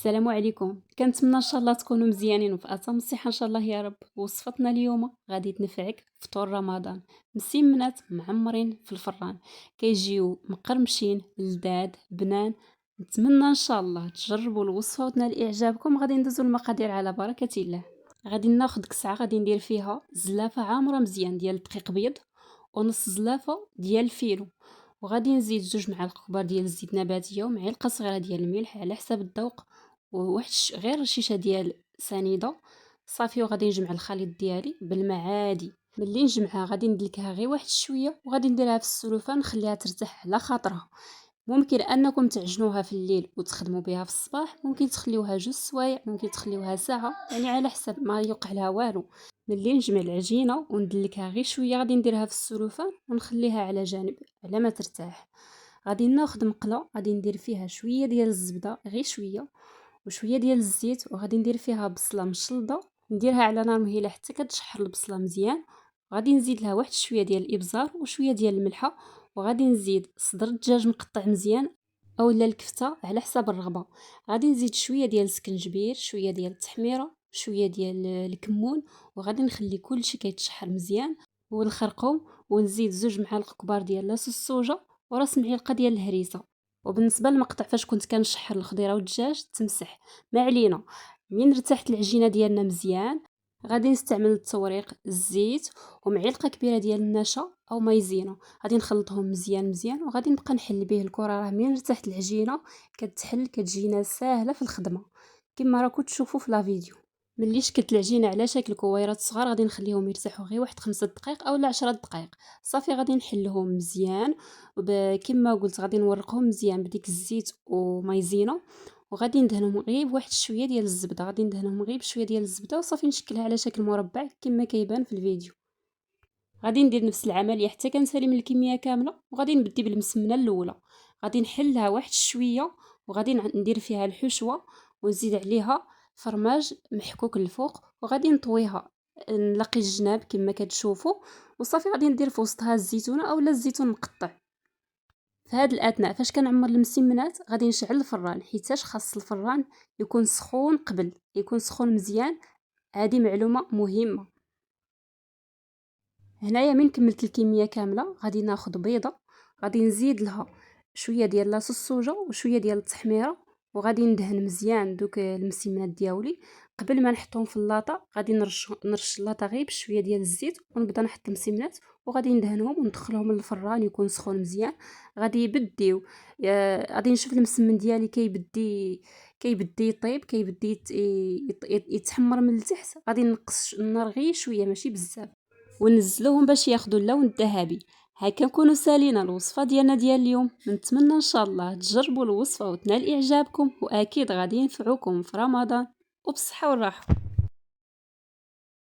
السلام عليكم. كنتمنى ان شاء الله تكونوا مزيانين وفي اتم الصحه ان شاء الله يا رب. وصفتنا اليوم غادي تنفعك فطور رمضان. مسمنات معمرين في الفران، كيجيو مقرمشين لذاذ بنان. نتمنى ان شاء الله تجربوا الوصفه وتنال اعجابكم. غادي ندوزو المقادير على بركه الله. غادي ناخذ كسعه غادي ندير فيها زلافه عامره مزيان ديال الدقيق بيض، ونص زلافه ديال الفينو، وغادي نزيد 2 معالق كبار ديال الزيت نباتيه ومعلقه صغيره ديال الملح على حساب الذوق، وواحد غير شيشه ديال سنيده صافي. وغادي نجمع الخليط ديالي بالماء عادي. ملي نجمعها غادي ندلكها غير واحد شويه وغادي نديرها في السلوفان نخليها ترتاح على خاطرها. ممكن انكم تعجنوها في الليل وتخدموا بها في الصباح، ممكن تخليوها 2 سوايع، ممكن تخليوها ساعه، يعني على حسب ما يوقع لها والو. ملي نجمع العجينه وندلكها غير شويه غادي نديرها في السلوفان ونخليها على جانب على ما ترتاح. غادي ناخذ مقله غادي ندير فيها شويه ديال الزبده غير شويه وشويه ديال الزيت، وغادي ندير فيها بصله مشلضه نديرها على نار مهيله حتى كتشحر البصله مزيان. غادي نزيد لها واحد شويه ديال الابزار وشويه ديال الملحه، وغادي نزيد صدر الدجاج مقطع مزيان اولا الكفته على حساب الرغبه. غادي نزيد شويه ديال السكنجبير، شويه ديال التحميره، شويه ديال الكمون، وغادي نخلي كلشي كيتشحر مزيان والخرقوم. ونزيد 2 معالق كبار ديال لاصوص الصوجه وراس معلقه ديال الهريسه. وبالنسبه للمقطع فاش كنت كنشحر الخضيره والدجاج تمسح ما علينا. من ارتاحت العجينه ديالنا مزيان غادي نستعمل التوريق، الزيت، ومعلقه كبيره ديال النشا او مايزينا. غادي نخلطهم مزيان مزيان وغادي نبقى نحل به الكره. راه من ارتاحت العجينه كتحل كتجينا ساهله في الخدمه كما راكم تشوفوا في لا فيديو. ملي شكلت العجينه على شكل كويرات صغار غادي نخليهم يرتاحوا غير واحد 5 دقائق او 10 دقائق صافي. غادي نحلهم مزيان كما قلت غادي نورقهم مزيان بديك الزيت ومايزينا، وغادي ندهنهم غير بواحد شويه ديال الزبده. غادي ندهنهم غير بشويه ديال الزبده وصافي نشكلها على شكل مربع كما كيبان في الفيديو. غادي ندير نفس العمليه حتى كنسالي من الكميه كامله، وغادي نبدي بالمسمنه الاولى. غادي نحلها واحد شويه وغادي ندير فيها الحشوه ونزيد عليها فرماج محكوك الفوق، وغادي نطويها نلقي الجناب كما كتشوفوا. وصافي غادي ندير في وسطها الزيتونه اولا الزيتون مقطع. في هذا الاثناء فاش كنعمر المسمنات غادي نشعل الفران، حيتاش خاص الفران يكون سخون قبل يكون سخون مزيان. هذه معلومه مهمه. هنايا من كملت الكميه كامله غادي ناخذ بيضه، غادي نزيد لها شويه ديال لاصوص الصوجه وشويه ديال التحميره، وغادي ندهن مزيان دوك المسمنات دياولي. قبل ما نحطهم في اللاطه غادي نرش اللاطه غير بشويه ديال الزيت ونبدا نحط المسمنات وغادي ندهنهم وندخلهم للفران يكون سخون مزيان. غادي يبديو غادي نشوف المسمن ديالي كيبدي يطيب، كيبدي يتحمر من التحت. غادي نقص النار غير شويه ماشي بزاف ونزلوهم باش ياخذوا اللون الذهبي. هكا نكونوا سالينا الوصفه ديالنا ديال اليوم. نتمنى ان شاء الله تجربوا الوصفه وتنال اعجابكم، واكيد غادي ينفعوكم في رمضان وبصحه والراحه.